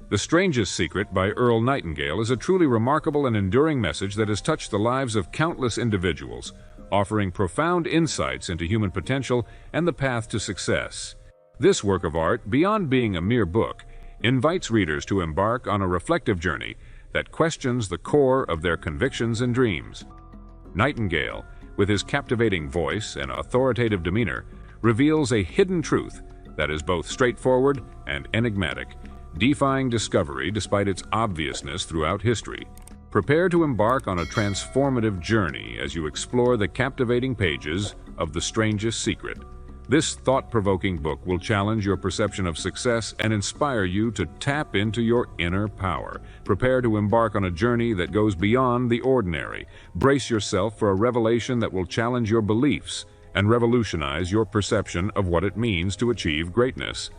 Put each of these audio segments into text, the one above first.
The Strangest Secret by Earl Nightingale is a truly remarkable and enduring message that has touched the lives of countless individuals, offering profound insights into human potential and the path to success. This work of art, beyond being a mere book, invites readers to embark on a reflective journey that questions the core of their convictions and dreams. Nightingale, with his captivating voice and authoritative demeanor, reveals a hidden truth that is both straightforward and enigmatic, defying discovery despite its obviousness throughout history. Prepare to embark on a transformative journey as you explore the captivating pages of The Strangest Secret. This thought-provoking book will challenge your perception of success and inspire you to tap into your inner power. Prepare to embark on a journey that goes beyond the ordinary. Brace yourself for a revelation that will challenge your beliefs and revolutionize your perception of what it means to achieve greatness.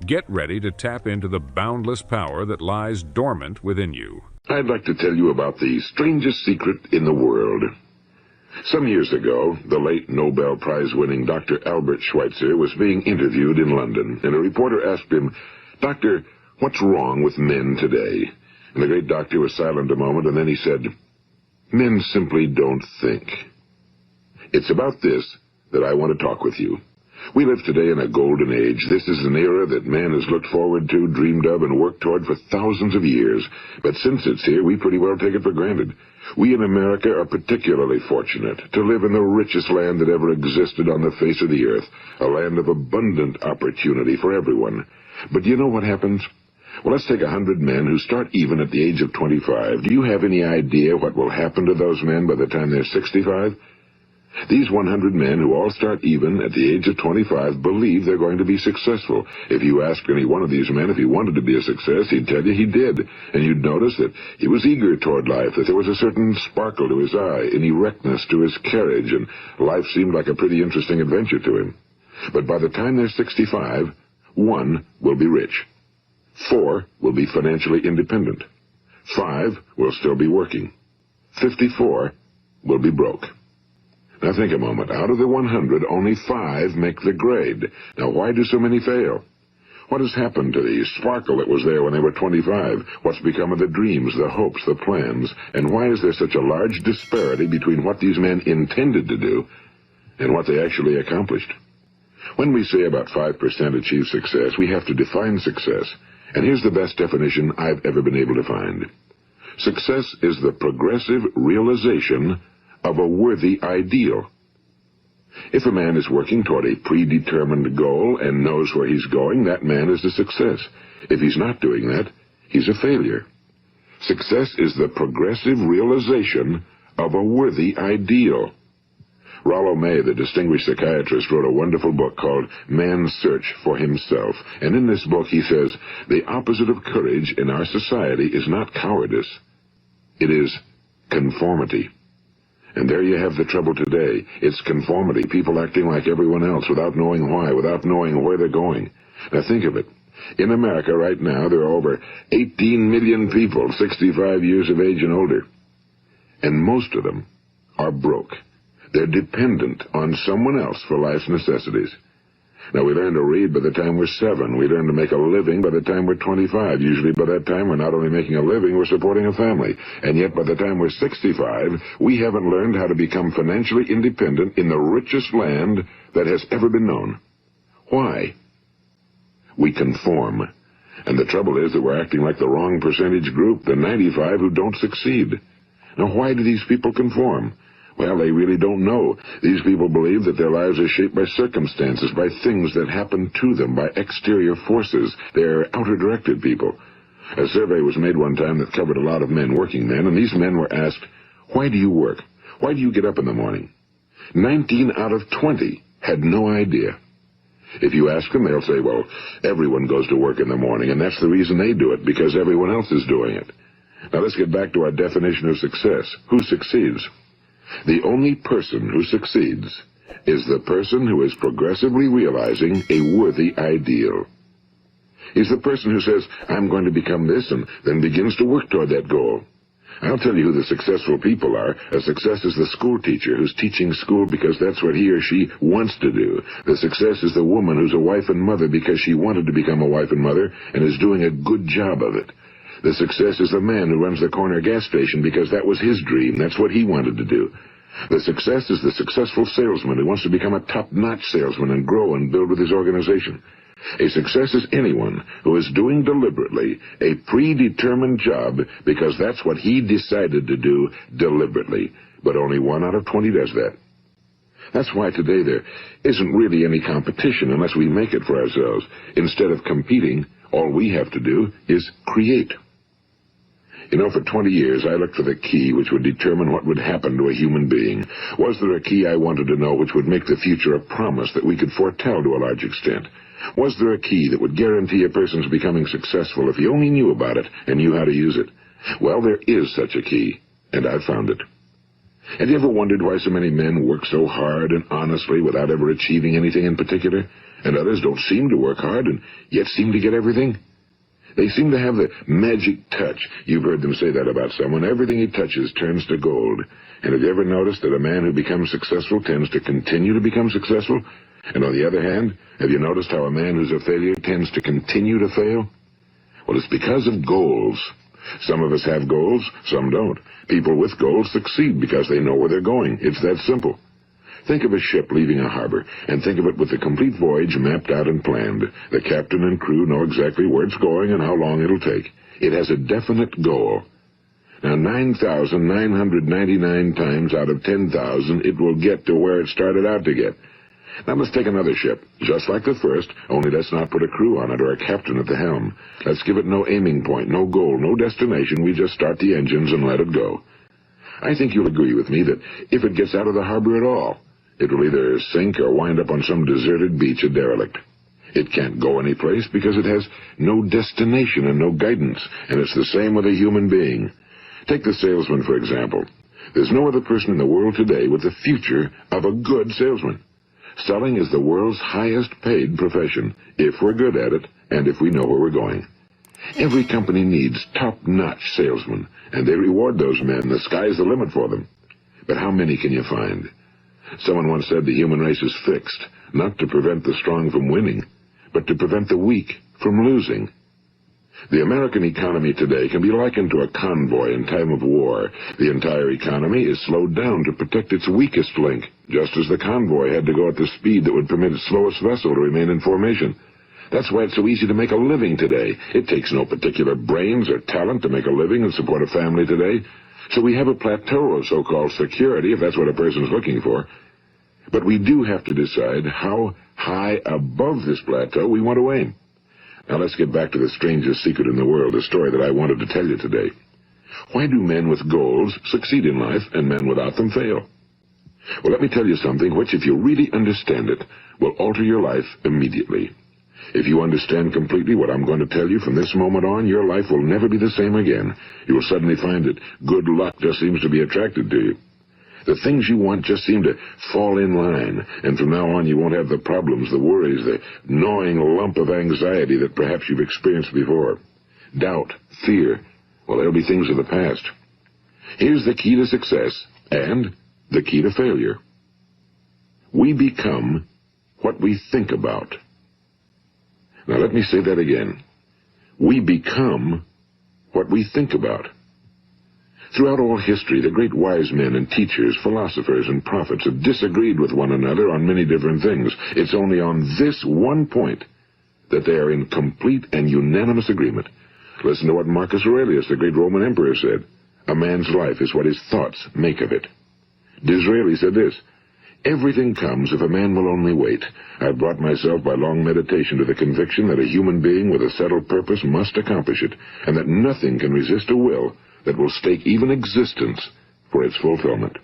Get ready to tap into the boundless power that lies dormant within you. I'd like to tell you about the strangest secret in the world. Some years ago, the late Nobel Prize-winning Dr. Albert Schweitzer was being interviewed in London, and a reporter asked him, "Doctor, what's wrong with men today?" And the great doctor was silent a moment, and then he said, "Men simply don't think." It's about this that I want to talk with you. We live today in a golden age. This is an era that man has looked forward to, dreamed of, and worked toward for thousands of years. But since it's here, we pretty well take it for granted. We in America are particularly fortunate to live in the richest land that ever existed on the face of the earth, a land of abundant opportunity for everyone. But do you know what happens? Well, let's take 100 men who start even at the age of 25. Do you have any idea what will happen to those men by the time they're 65? These 100 men who all start even at the age of 25 believe they're going to be successful. If you asked any one of these men if he wanted to be a success, he'd tell you he did. And you'd notice that he was eager toward life, that there was a certain sparkle to his eye, an erectness to his carriage, and life seemed like a pretty interesting adventure to him. But by the time they're 65, 1 will be rich. 4 will be financially independent. 5 will still be working. 54 will be broke. Now think a moment. Out of the 100, only 5 make the grade. Now why do so many fail? What has happened to the sparkle that was there when they were 25? What's become of the dreams, the hopes, the plans? And why is there such a large disparity between what these men intended to do and what they actually accomplished? When we say about 5% achieve success, we have to define success. And here's the best definition I've ever been able to find. Success is the progressive realization of a worthy ideal. If a man is working toward a predetermined goal and knows where he's going, that man is a success. If he's not doing that, he's a failure. Success is the progressive realization of a worthy ideal. Rollo May, the distinguished psychiatrist, wrote a wonderful book called Man's Search for Himself. And in this book he says, the opposite of courage in our society is not cowardice. It is conformity. And there you have the trouble today. It's conformity, people acting like everyone else without knowing why, without knowing where they're going. Now think of it. In America right now, there are over 18 million people 65 years of age and older. And most of them are broke. They're dependent on someone else for life's necessities. Now, we learn to read by the time we're 7. We learn to make a living by the time we're 25. Usually by that time, we're not only making a living, we're supporting a family. And yet by the time we're 65, we haven't learned how to become financially independent in the richest land that has ever been known. Why? We conform. And the trouble is that we're acting like the wrong percentage group, the 95 who don't succeed. Now, why do these people conform? Well, they really don't know. These people believe that their lives are shaped by circumstances, by things that happen to them, by exterior forces. They're outer-directed people. A survey was made one time that covered a lot of men, working men, and these men were asked, why do you work? Why do you get up in the morning? 19 out of 20 had no idea. If you ask them, they'll say, well, everyone goes to work in the morning, and that's the reason they do it, because everyone else is doing it. Now let's get back to our definition of success. Who succeeds? The only person who succeeds is the person who is progressively realizing a worthy ideal. He's the person who says, I'm going to become this, and then begins to work toward that goal. I'll tell you who the successful people are. A success is the school teacher who's teaching school because that's what he or she wants to do. The success is the woman who's a wife and mother because she wanted to become a wife and mother and is doing a good job of it. The success is the man who runs the corner gas station because that was his dream. That's what he wanted to do. The success is the successful salesman who wants to become a top-notch salesman and grow and build with his organization. A success is anyone who is doing deliberately a predetermined job because that's what he decided to do deliberately. But only 1 out of 20 does that. That's why today there isn't really any competition unless we make it for ourselves. Instead of competing, all we have to do is create. You know, for 20 years I looked for the key which would determine what would happen to a human being. Was there a key I wanted to know which would make the future a promise that we could foretell to a large extent? Was there a key that would guarantee a person's becoming successful if he only knew about it and knew how to use it? Well, there is such a key, and I've found it. Have you ever wondered why so many men work so hard and honestly without ever achieving anything in particular, and others don't seem to work hard and yet seem to get everything? They seem to have the magic touch. You've heard them say that about someone. Everything he touches turns to gold. And have you ever noticed that a man who becomes successful tends to continue to become successful? And on the other hand, have you noticed how a man who's a failure tends to continue to fail? Well, it's because of goals. Some of us have goals, some don't. People with goals succeed because they know where they're going. It's that simple. Think of a ship leaving a harbor, and think of it with the complete voyage mapped out and planned. The captain and crew know exactly where it's going and how long it'll take. It has a definite goal. Now, 9,999 times out of 10,000, it will get to where it started out to get. Now let's take another ship, just like the first, only let's not put a crew on it or a captain at the helm. Let's give it no aiming point, no goal, no destination. We just start the engines and let it go. I think you'll agree with me that if it gets out of the harbor at all, it will either sink or wind up on some deserted beach, a derelict. It can't go anyplace because it has no destination and no guidance, and it's the same with a human being. Take the salesman, for example. There's no other person in the world today with the future of a good salesman. Selling is the world's highest paid profession, if we're good at it and if we know where we're going. Every company needs top-notch salesmen, and they reward those men. The sky's the limit for them. But how many can you find? Someone once said the human race is fixed, not to prevent the strong from winning, but to prevent the weak from losing. The American economy today can be likened to a convoy in time of war. The entire economy is slowed down to protect its weakest link, just as the convoy had to go at the speed that would permit its slowest vessel to remain in formation. That's why it's so easy to make a living today. It takes no particular brains or talent to make a living and support a family today. So we have a plateau of so-called security, if that's what a person's looking for. But we do have to decide how high above this plateau we want to aim. Now let's get back to the strangest secret in the world, a story that I wanted to tell you today. Why do men with goals succeed in life and men without them fail? Well, let me tell you something which, if you really understand it, will alter your life immediately. If you understand completely what I'm going to tell you from this moment on, your life will never be the same again. You will suddenly find that good luck just seems to be attracted to you. The things you want just seem to fall in line, and from now on you won't have the problems, the worries, the gnawing lump of anxiety that perhaps you've experienced before. Doubt, fear, well, they'll be things of the past. Here's the key to success and the key to failure. We become what we think about. Now let me say that again. We become what we think about. Throughout all history, the great wise men and teachers, philosophers and prophets have disagreed with one another on many different things. It's only on this one point that they are in complete and unanimous agreement. Listen to what Marcus Aurelius, the great Roman emperor, said. A man's life is what his thoughts make of it. Disraeli said this, everything comes if a man will only wait. I've brought myself by long meditation to the conviction that a human being with a settled purpose must accomplish it, and that nothing can resist a will that will stake even existence for its fulfillment.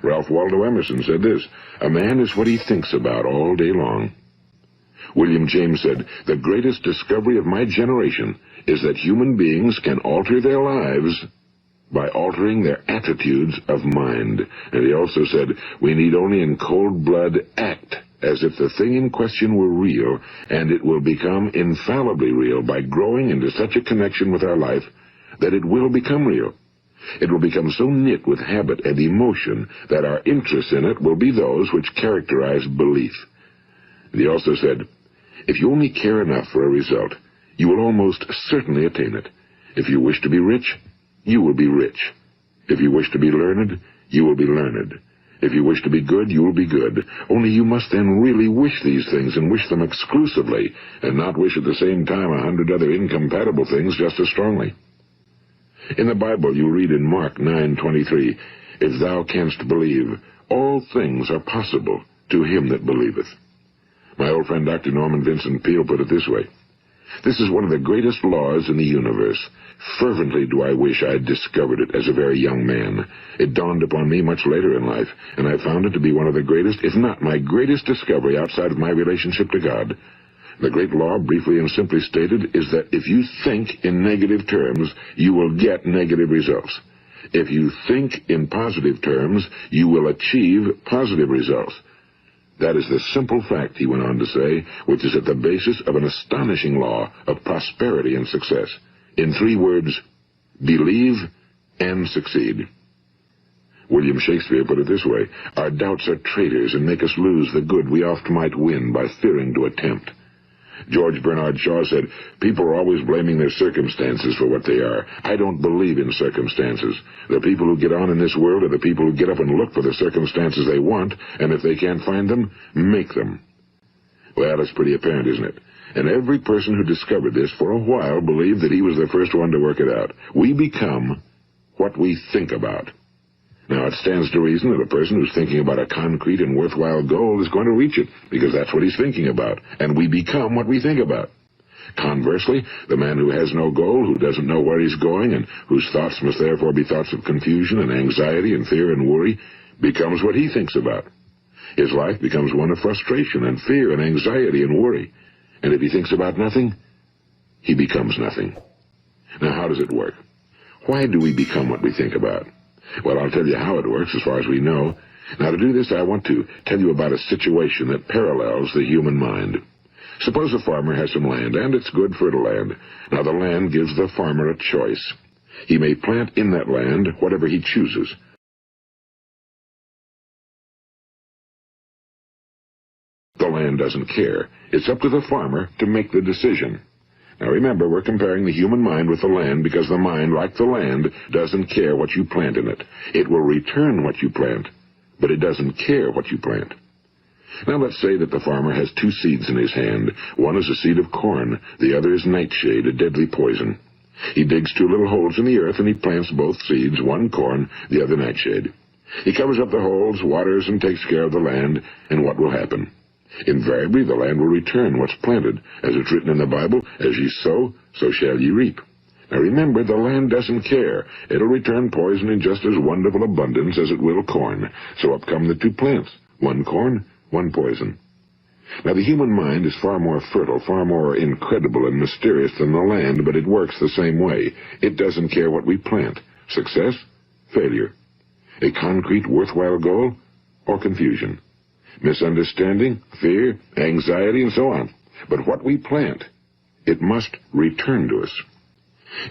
Ralph Waldo Emerson said this, a man is what he thinks about all day long. William James said, the greatest discovery of my generation is that human beings can alter their lives by altering their attitudes of mind. And he also said, we need only in cold blood act as if the thing in question were real, and it will become infallibly real by growing into such a connection with our life that it will become real. It will become so knit with habit and emotion that our interest in it will be those which characterize belief. And he also said, if you only care enough for a result, you will almost certainly attain it. If you wish to be rich, you will be rich. If you wish to be learned, you will be learned. If you wish to be good, you will be good. Only you must then really wish these things, and wish them exclusively, and not wish at the same time 100 other incompatible things just as strongly. In the Bible you read in Mark 9:23, if thou canst believe, all things are possible to him that believeth. My old friend Dr. Norman Vincent Peale put it this way, this is one of the greatest laws in the universe. Fervently do I wish I had discovered it as a very young man. It dawned upon me much later in life, and I found it to be one of the greatest, if not my greatest discovery outside of my relationship to God. The great law, briefly and simply stated, is that if you think in negative terms, you will get negative results. If you think in positive terms, you will achieve positive results. That is the simple fact, he went on to say, which is at the basis of an astonishing law of prosperity and success. In 3 words, believe and succeed. William Shakespeare put it this way, our doubts are traitors and make us lose the good we oft might win by fearing to attempt. George Bernard Shaw said, people are always blaming their circumstances for what they are. I don't believe in circumstances. The people who get on in this world are the people who get up and look for the circumstances they want, and if they can't find them, make them. Well, it's pretty apparent, isn't it? And every person who discovered this for a while believed that he was the first one to work it out. We become what we think about. Now, it stands to reason that a person who's thinking about a concrete and worthwhile goal is going to reach it, because that's what he's thinking about, and we become what we think about. Conversely, the man who has no goal, who doesn't know where he's going, and whose thoughts must therefore be thoughts of confusion and anxiety and fear and worry, becomes what he thinks about. His life becomes one of frustration and fear and anxiety and worry. And if he thinks about nothing, he becomes nothing. Now, how does it work? Why do we become what we think about? Well, I'll tell you how it works as far as we know. Now, to do this, I want to tell you about a situation that parallels the human mind. Suppose a farmer has some land, and it's good fertile land. Now, the land gives the farmer a choice. He may plant in that land whatever he chooses. The land doesn't care. It's up to the farmer to make the decision. Now remember, we're comparing the human mind with the land because the mind, like the land, doesn't care what you plant in it. It will return what you plant, but it doesn't care what you plant. Now let's say that the farmer has 2 seeds in his hand. One is a seed of corn, the other is nightshade, a deadly poison. He digs 2 little holes in the earth and he plants both seeds, one corn, the other nightshade. He covers up the holes, waters, and takes care of the land, and what will happen? Invariably, the land will return what's planted. As it's written in the Bible, as ye sow, so shall ye reap. Now remember, the land doesn't care. It'll return poison in just as wonderful abundance as it will corn. So up come the 2 plants, one corn, one poison. Now the human mind is far more fertile, far more incredible and mysterious than the land, but it works the same way. It doesn't care what we plant. Success, failure. A concrete, worthwhile goal, or confusion. Misunderstanding, fear, anxiety, and so on. But what we plant, it must return to us.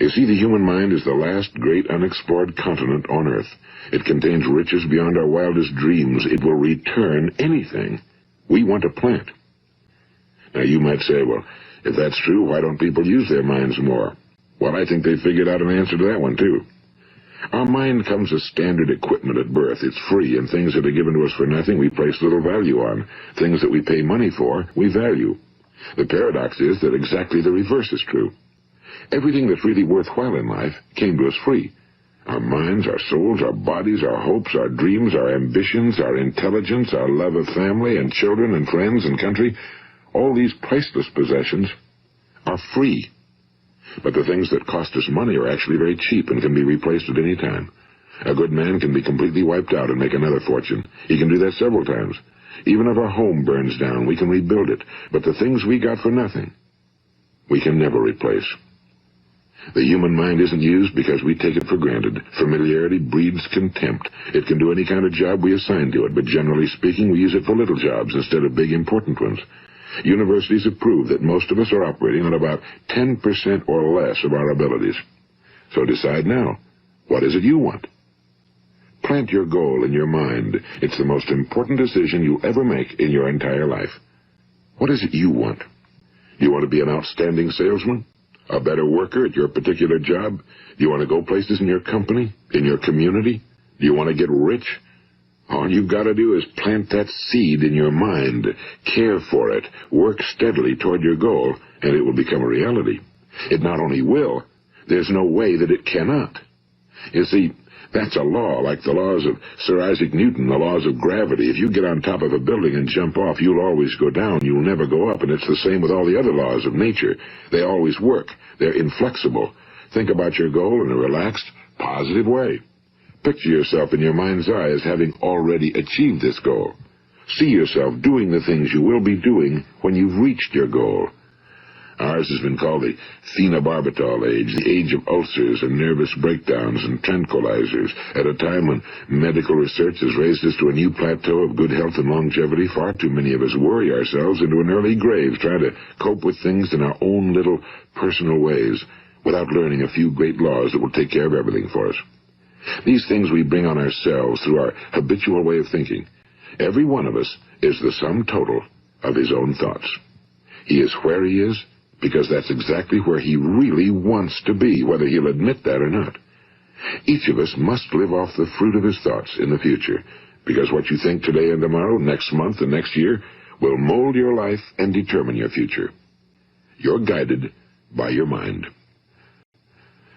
You see, the human mind is the last great unexplored continent on Earth. It contains riches beyond our wildest dreams. It will return anything we want to plant. Now, you might say, well, if that's true, why don't people use their minds more? Well, I think they figured out an answer to that one, too. Our mind comes as standard equipment at birth. It's free, and things that are given to us for nothing we place little value on. Things that we pay money for, we value. The paradox is that exactly the reverse is true. Everything that's really worthwhile in life came to us free. Our minds, our souls, our bodies, our hopes, our dreams, our ambitions, our intelligence, our love of family and children and friends and country, all these priceless possessions are free. But the things that cost us money are actually very cheap and can be replaced at any time. A good man can be completely wiped out and make another fortune. He can do that several times. Even if our home burns down, we can rebuild it. But the things we got for nothing, we can never replace. The human mind isn't used because we take it for granted. Familiarity breeds contempt. It can do any kind of job we assign to it, but generally speaking, we use it for little jobs instead of big, important ones. Universities have proved that most of us are operating on about 10% or less of our abilities. So decide now, What is it you want? Plant your goal in your mind. It's the most important decision you'll ever make in your entire life. What is it you want? Do you want to be an outstanding salesman? A better worker at your particular job? Do you want to go places in your company? In your community? Do you want to get rich? All you've got to do is plant that seed in your mind, care for it, work steadily toward your goal, and it will become a reality. It not only will, there's no way that it cannot. You see, that's a law, like the laws of Sir Isaac Newton, the laws of gravity. If you get on top of a building and jump off, you'll always go down. You'll never go up, and it's the same with all the other laws of nature. They always work. They're inflexible. Think about your goal in a relaxed, positive way. Picture yourself in your mind's eye as having already achieved this goal. See yourself doing the things you will be doing when you've reached your goal. Ours has been called the phenobarbital age, the age of ulcers and nervous breakdowns and tranquilizers. At a time when medical research has raised us to a new plateau of good health and longevity, far too many of us worry ourselves into an early grave trying to cope with things in our own little personal ways without learning a few great laws that will take care of everything for us. These things we bring on ourselves through our habitual way of thinking. Every one of us is the sum total of his own thoughts. He is where he is because that's exactly where he really wants to be, whether he'll admit that or not. Each of us must live off the fruit of his thoughts in the future, because what you think today and tomorrow, next month and next year, will mold your life and determine your future. You're guided by your mind.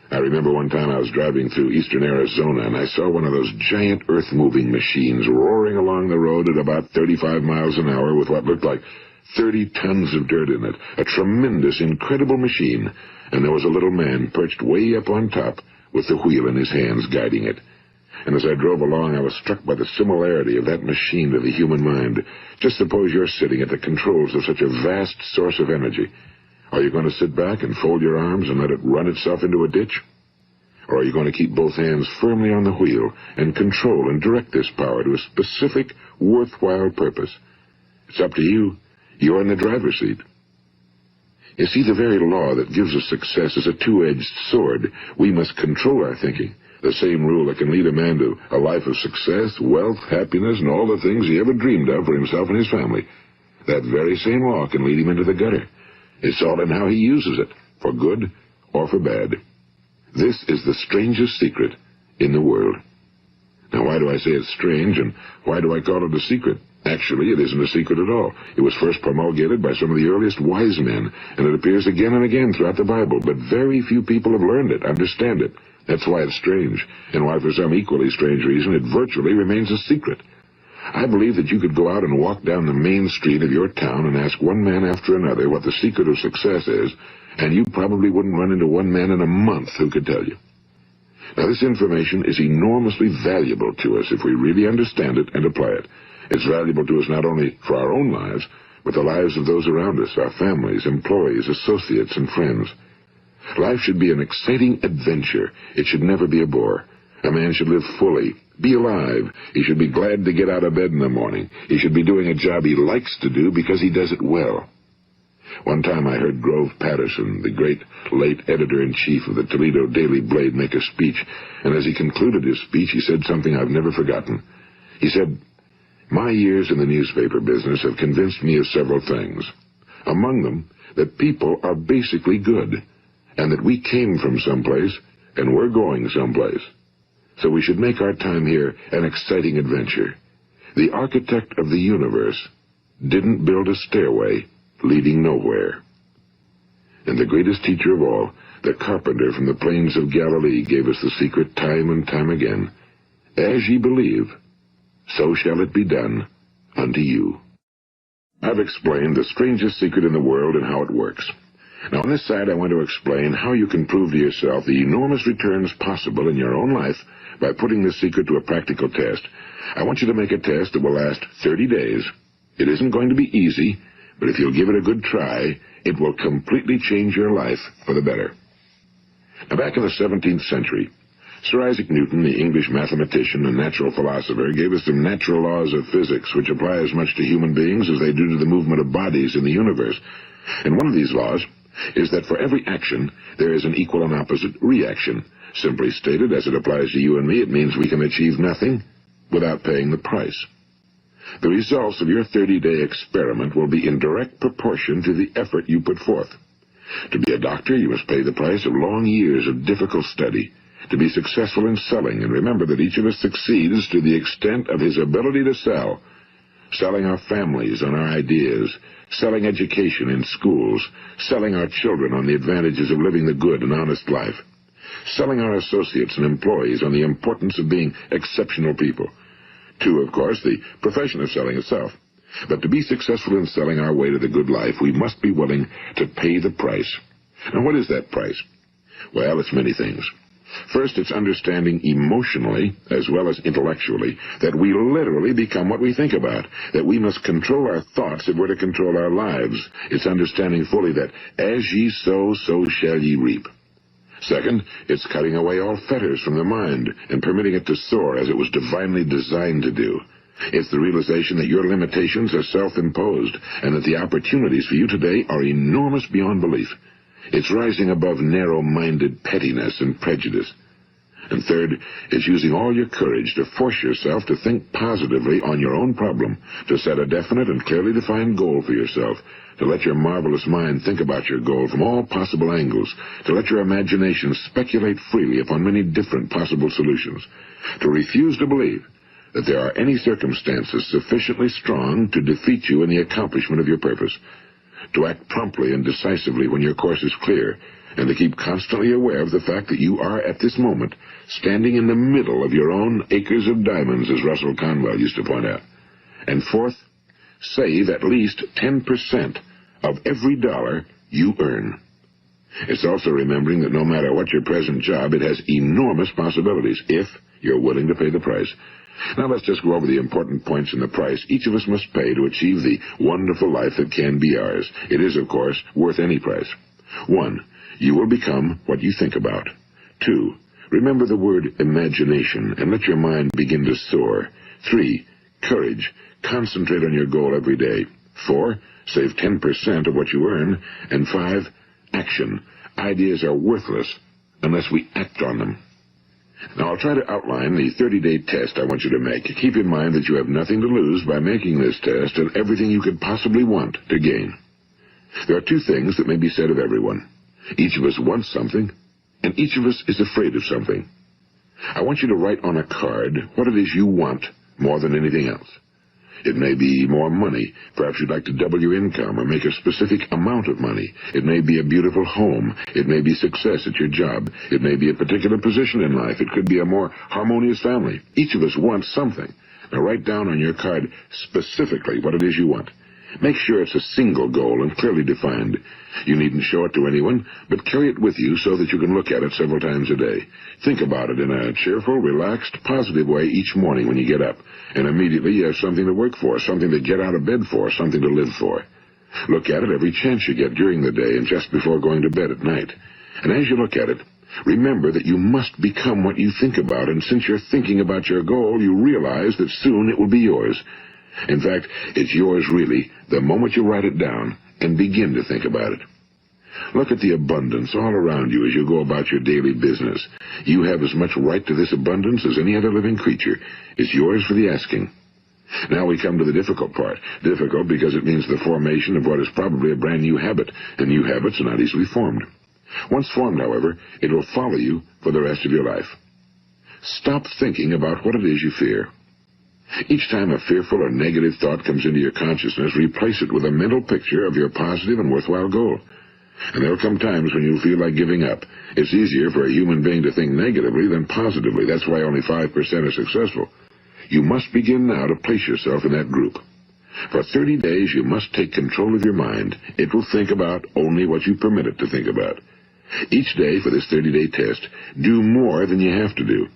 I remember one time I was driving through eastern Arizona, and I saw one of those giant earth-moving machines roaring along the road at about 35 miles an hour with what looked like 30 tons of dirt in it. A tremendous, incredible machine, and there was a little man perched way up on top with the wheel in his hands guiding it. And as I drove along, I was struck by the similarity of that machine to the human mind. Just suppose you're sitting at the controls of such a vast source of energy. Are you going to sit back and fold your arms and let it run itself into a ditch? Or are you going to keep both hands firmly on the wheel and control and direct this power to a specific, worthwhile purpose? It's up to you. You're in the driver's seat. You see, the very law that gives us success is a two-edged sword. We must control our thinking. The same rule that can lead a man to a life of success, wealth, happiness, and all the things he ever dreamed of for himself and his family. That very same law can lead him into the gutter. It's all in how he uses it, for good or for bad. This is the strangest secret in the world. Now, why do I say it's strange, and why do I call it a secret? Actually, it isn't a secret at all. It was first promulgated by some of the earliest wise men, and it appears again and again throughout the Bible, but very few people have learned it, understand it. That's why it's strange, and why for some equally strange reason it virtually remains a secret. I believe that you could go out and walk down the main street of your town and ask one man after another what the secret of success is, and you probably wouldn't run into one man in a month who could tell you. Now, this information is enormously valuable to us if we really understand it and apply it. It's valuable to us not only for our own lives, but the lives of those around us, our families, employees, associates, and friends. Life should be an exciting adventure. It should never be a bore. A man should live fully, be alive. He should be glad to get out of bed in the morning. He should be doing a job he likes to do because he does it well. One time I heard Grove Patterson, the great late editor-in-chief of the Toledo Daily Blade, make a speech, and as he concluded his speech, he said something I've never forgotten. He said, "My years in the newspaper business have convinced me of several things. Among them, that people are basically good, and that we came from someplace, and we're going someplace. So we should make our time here an exciting adventure. The architect of the universe didn't build a stairway leading nowhere." And the greatest teacher of all, the carpenter from the plains of Galilee, gave us the secret time and time again. As ye believe, so shall it be done unto you. I've explained the strangest secret in the world and how it works. Now, on this side, I want to explain how you can prove to yourself the enormous returns possible in your own life by putting this secret to a practical test. I want you to make a test that will last 30 days. It isn't going to be easy, but if you'll give it a good try, it will completely change your life for the better. Now, back in the 17th century, Sir Isaac Newton, the English mathematician and natural philosopher, gave us some natural laws of physics which apply as much to human beings as they do to the movement of bodies in the universe. And one of these laws is that for every action, there is an equal and opposite reaction. Simply stated, as it applies to you and me, it means we can achieve nothing without paying the price. The results of your 30-day experiment will be in direct proportion to the effort you put forth. To be a doctor, you must pay the price of long years of difficult study. To be successful in selling, and remember that each of us succeeds to the extent of his ability to sell. Selling our families on our ideas, selling education in schools, selling our children on the advantages of living the good and honest life, selling our associates and employees on the importance of being exceptional people. To, of course, the profession of selling itself. But to be successful in selling our way to the good life, we must be willing to pay the price. Now, what is that price? Well, it's many things. First, it's understanding emotionally, as well as intellectually, that we literally become what we think about, that we must control our thoughts if we're to control our lives. It's understanding fully that as ye sow, so shall ye reap. Second, it's cutting away all fetters from the mind and permitting it to soar as it was divinely designed to do. It's the realization that your limitations are self-imposed and that the opportunities for you today are enormous beyond belief. It's rising above narrow-minded pettiness and prejudice. And third, it's using all your courage to force yourself to think positively on your own problem, to set a definite and clearly defined goal for yourself, to let your marvelous mind think about your goal from all possible angles, to let your imagination speculate freely upon many different possible solutions, to refuse to believe that there are any circumstances sufficiently strong to defeat you in the accomplishment of your purpose, to act promptly and decisively when your course is clear, and to keep constantly aware of the fact that you are, at this moment, standing in the middle of your own acres of diamonds, as Russell Conwell used to point out. And fourth, save at least 10% of every dollar you earn. It's also remembering that no matter what your present job, it has enormous possibilities, if you're willing to pay the price. Now let's just go over the important points in the price each of us must pay to achieve the wonderful life that can be ours. It is, of course, worth any price. 1. You will become what you think about. 2. Remember the word imagination and let your mind begin to soar. 3. Courage. Concentrate on your goal every day. 4. Save 10% of what you earn. And 5. Action. Ideas are worthless unless we act on them. Now, I'll try to outline the 30-day test I want you to make. Keep in mind that you have nothing to lose by making this test and everything you could possibly want to gain. There are 2 things that may be said of everyone. Each of us wants something, and each of us is afraid of something. I want you to write on a card what it is you want more than anything else. It may be more money. Perhaps you'd like to double your income or make a specific amount of money. It may be a beautiful home. It may be success at your job. It may be a particular position in life. It could be a more harmonious family. Each of us wants something. Now write down on your card specifically what it is you want. Make sure it's a single goal and clearly defined. You needn't show it to anyone, but carry it with you so that you can look at it several times a day. Think about it in a cheerful, relaxed, positive way each morning when you get up, and immediately you have something to work for, something to get out of bed for, something to live for. Look at it every chance you get during the day and just before going to bed at night. And as you look at it, remember that you must become what you think about, and since you're thinking about your goal, you realize that soon it will be yours. In fact, it's yours really the moment you write it down and begin to think about it. Look at the abundance all around you as you go about your daily business. You have as much right to this abundance as any other living creature. It's yours for the asking. Now we come to the difficult part. Difficult because it means the formation of what is probably a brand new habit, and new habits are not easily formed. Once formed, however, it will follow you for the rest of your life. Stop thinking about what it is you fear. Each time a fearful or negative thought comes into your consciousness, replace it with a mental picture of your positive and worthwhile goal. And there will come times when you'll feel like giving up. It's easier for a human being to think negatively than positively. That's why only 5% are successful. You must begin now to place yourself in that group. For 30 days, you must take control of your mind. It will think about only what you permit it to think about. Each day for this 30-day test, do more than you have to do.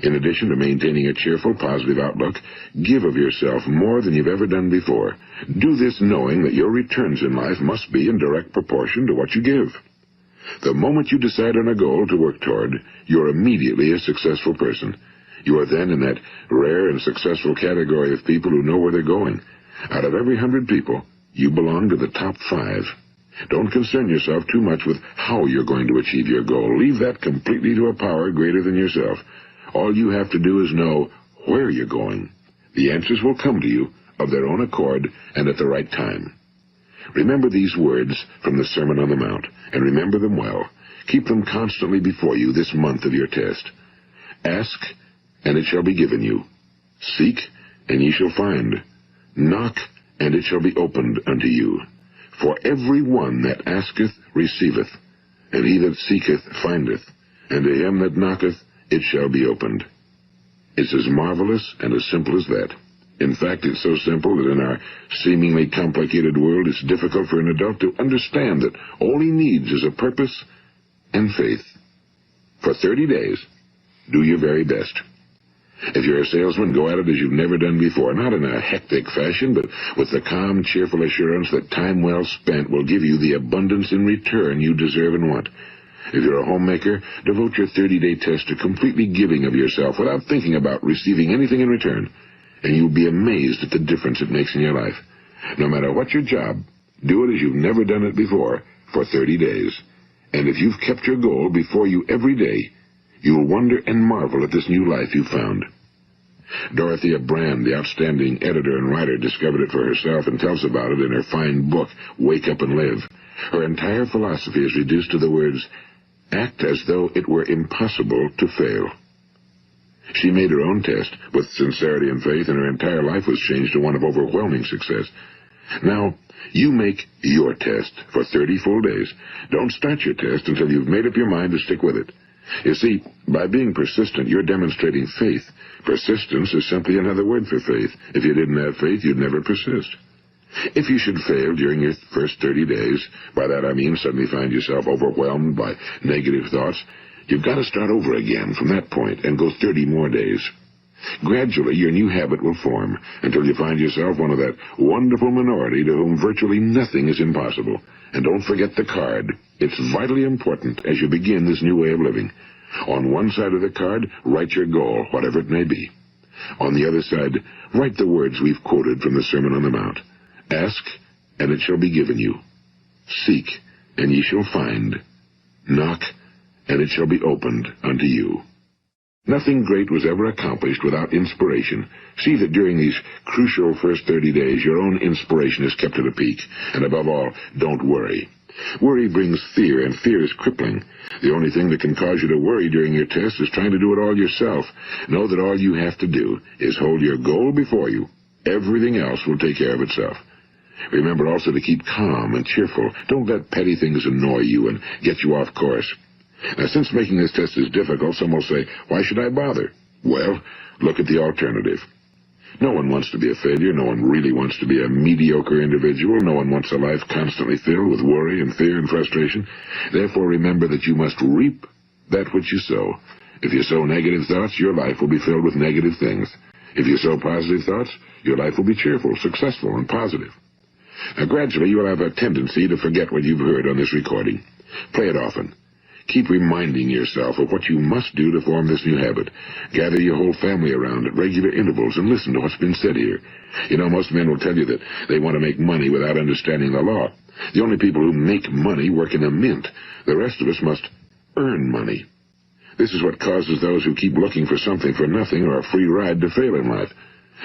In addition to maintaining a cheerful, positive outlook, give of yourself more than you've ever done before. Do this knowing that your returns in life must be in direct proportion to what you give. The moment you decide on a goal to work toward, you're immediately a successful person. You are then in that rare and successful category of people who know where they're going. Out of every 100 people, you belong to the top 5. Don't concern yourself too much with how you're going to achieve your goal. Leave that completely to a power greater than yourself. All you have to do is know where you're going. The answers will come to you of their own accord and at the right time. Remember these words from the Sermon on the Mount, and remember them well. Keep them constantly before you this month of your test. Ask, and it shall be given you. Seek, and ye shall find. Knock, and it shall be opened unto you. For every one that asketh receiveth, and he that seeketh findeth, and to him that knocketh it shall be opened. It's as marvelous and as simple as that. In fact, it's so simple that in our seemingly complicated world, it's difficult for an adult to understand that all he needs is a purpose and faith. For 30 days, do your very best. If you're a salesman, go at it as you've never done before, not in a hectic fashion, but with the calm, cheerful assurance that time well spent will give you the abundance in return you deserve and want. If you're a homemaker, devote your 30-day test to completely giving of yourself without thinking about receiving anything in return, and you'll be amazed at the difference it makes in your life. No matter what your job, do it as you've never done it before for 30 days. And if you've kept your goal before you every day, you'll wonder and marvel at this new life you've found. Dorothea Brand, the outstanding editor and writer, discovered it for herself and tells about it in her fine book, Wake Up and Live. Her entire philosophy is reduced to the words, act as though it were impossible to fail. She made her own test with sincerity and faith, and her entire life was changed to one of overwhelming success. Now, you make your test for 30 full days. Don't start your test until you've made up your mind to stick with it. You see, by being persistent, you're demonstrating faith. Persistence is simply another word for faith. If you didn't have faith, you'd never persist. If you should fail during your first 30 days, by that I mean suddenly find yourself overwhelmed by negative thoughts, you've got to start over again from that point and go 30 more days. Gradually, your new habit will form until you find yourself one of that wonderful minority to whom virtually nothing is impossible. And don't forget the card. It's vitally important as you begin this new way of living. On one side of the card, write your goal, whatever it may be. On the other side, write the words we've quoted from the Sermon on the Mount. Ask, and it shall be given you. Seek, and ye shall find. Knock, and it shall be opened unto you. Nothing great was ever accomplished without inspiration. See that during these crucial first 30 days, your own inspiration is kept at a peak. And above all, don't worry. Worry brings fear, and fear is crippling. The only thing that can cause you to worry during your test is trying to do it all yourself. Know that all you have to do is hold your goal before you. Everything else will take care of itself. Remember also to keep calm and cheerful. Don't let petty things annoy you and get you off course. Now, since making this test is difficult, some will say, why should I bother? Well, look at the alternative. No one wants to be a failure. No one really wants to be a mediocre individual. No one wants a life constantly filled with worry and fear and frustration. Therefore, remember that you must reap that which you sow. If you sow negative thoughts, your life will be filled with negative things. If you sow positive thoughts, your life will be cheerful, successful, and positive. Now, gradually, you will have a tendency to forget what you've heard on this recording. Play it often. Keep reminding yourself of what you must do to form this new habit. Gather your whole family around at regular intervals and listen to what's been said here. You know, most men will tell you that they want to make money without understanding the law. The only people who make money work in a mint. The rest of us must earn money. This is what causes those who keep looking for something for nothing or a free ride to fail in life.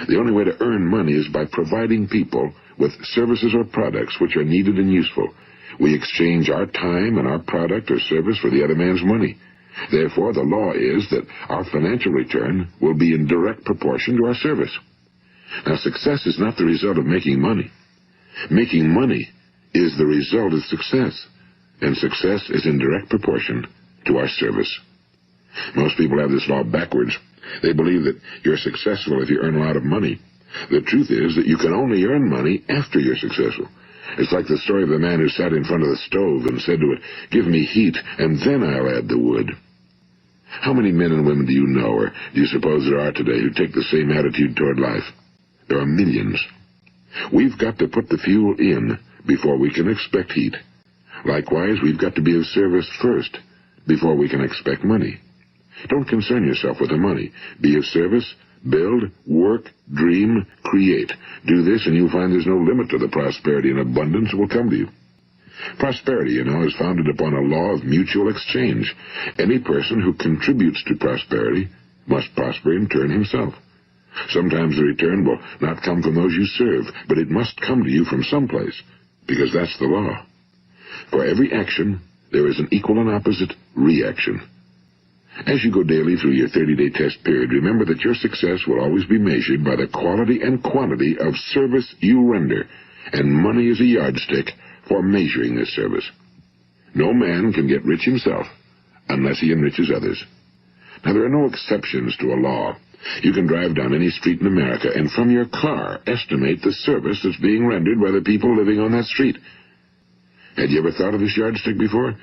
The only way to earn money is by providing people with services or products which are needed and useful. We exchange our time and our product or service for the other man's money. Therefore, the law is that our financial return will be in direct proportion to our service. Now, success is not the result of making money. Making money is the result of success, and success is in direct proportion to our service. Most people have this law backwards. They believe that you're successful if you earn a lot of money. The truth is that you can only earn money after you're successful. It's like the story of the man who sat in front of the stove and said to it, "Give me heat, and then I'll add the wood." How many men and women do you know, or do you suppose there are today, who take the same attitude toward life? There are millions. We've got to put the fuel in before we can expect heat. Likewise, we've got to be of service first before we can expect money. Don't concern yourself with the money. Be of service. Build, work, dream, create. Do this, and you'll find there's no limit to the prosperity and abundance that will come to you. Prosperity, is founded upon a law of mutual exchange. Any person who contributes to prosperity must prosper in turn himself. Sometimes the return will not come from those you serve, but it must come to you from someplace, because that's the law. For every action, there is an equal and opposite reaction. As you go daily through your 30-day test period, remember that your success will always be measured by the quality and quantity of service you render, and money is a yardstick for measuring this service. No man can get rich himself unless he enriches others. Now, there are no exceptions to a law. You can drive down any street in America and from your car estimate the service that's being rendered by the people living on that street. Had you ever thought of this yardstick before?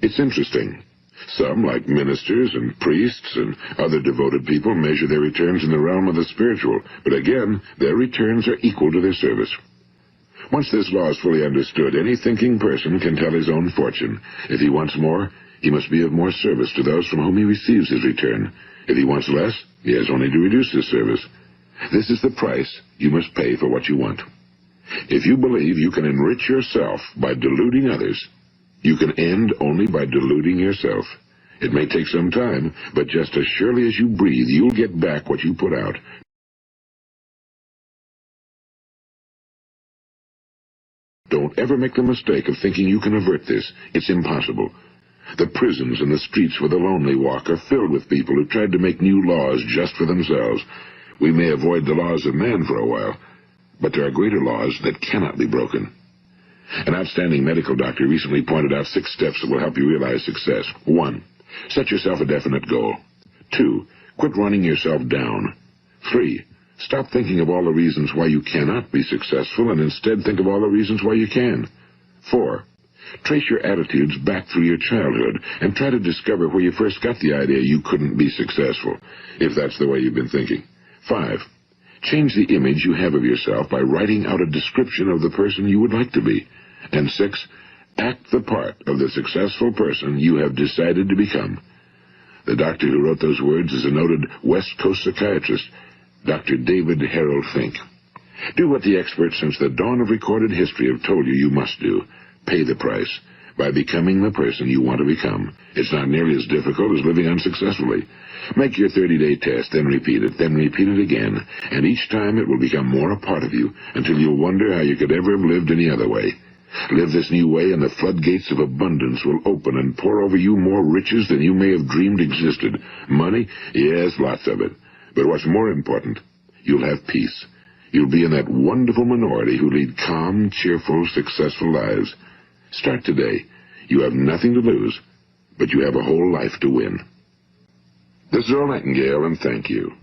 It's interesting. Some, like ministers and priests and other devoted people, measure their returns in the realm of the spiritual, but again, their returns are equal to their service. Once this law is fully understood, any thinking person can tell his own fortune. If he wants more, he must be of more service to those from whom he receives his return. If he wants less, he has only to reduce his service. This is the price you must pay for what you want. If you believe you can enrich yourself by deluding others, you can end only by deluding yourself. It may take some time, but just as surely as you breathe, you'll get back what you put out. Don't ever make the mistake of thinking you can avert this. It's impossible. The prisons and the streets where the lonely walk are filled with people who tried to make new laws just for themselves. We may avoid the laws of man for a while, but there are greater laws that cannot be broken. An outstanding medical doctor recently pointed out 6 steps that will help you realize success. 1. Set yourself a definite goal. 2. Quit running yourself down. 3. Stop thinking of all the reasons why you cannot be successful and instead think of all the reasons why you can. 4. Trace your attitudes back through your childhood and try to discover where you first got the idea you couldn't be successful, if that's the way you've been thinking. 5. Change the image you have of yourself by writing out a description of the person you would like to be. And 6. Act the part of the successful person you have decided to become. The doctor who wrote those words is a noted West Coast psychiatrist, Dr. David Harold Fink. Do what the experts since the dawn of recorded history have told you must do. Pay the price by becoming the person you want to become. It's not nearly as difficult as living unsuccessfully. Make your 30-day test, then repeat it again, and each time it will become more a part of you until you'll wonder how you could ever have lived any other way. Live this new way, and the floodgates of abundance will open and pour over you more riches than you may have dreamed existed. Money? Yes, lots of it. But what's more important, you'll have peace. You'll be in that wonderful minority who lead calm, cheerful, successful lives. Start today. You have nothing to lose, but you have a whole life to win. This is Earl Nightingale, and thank you.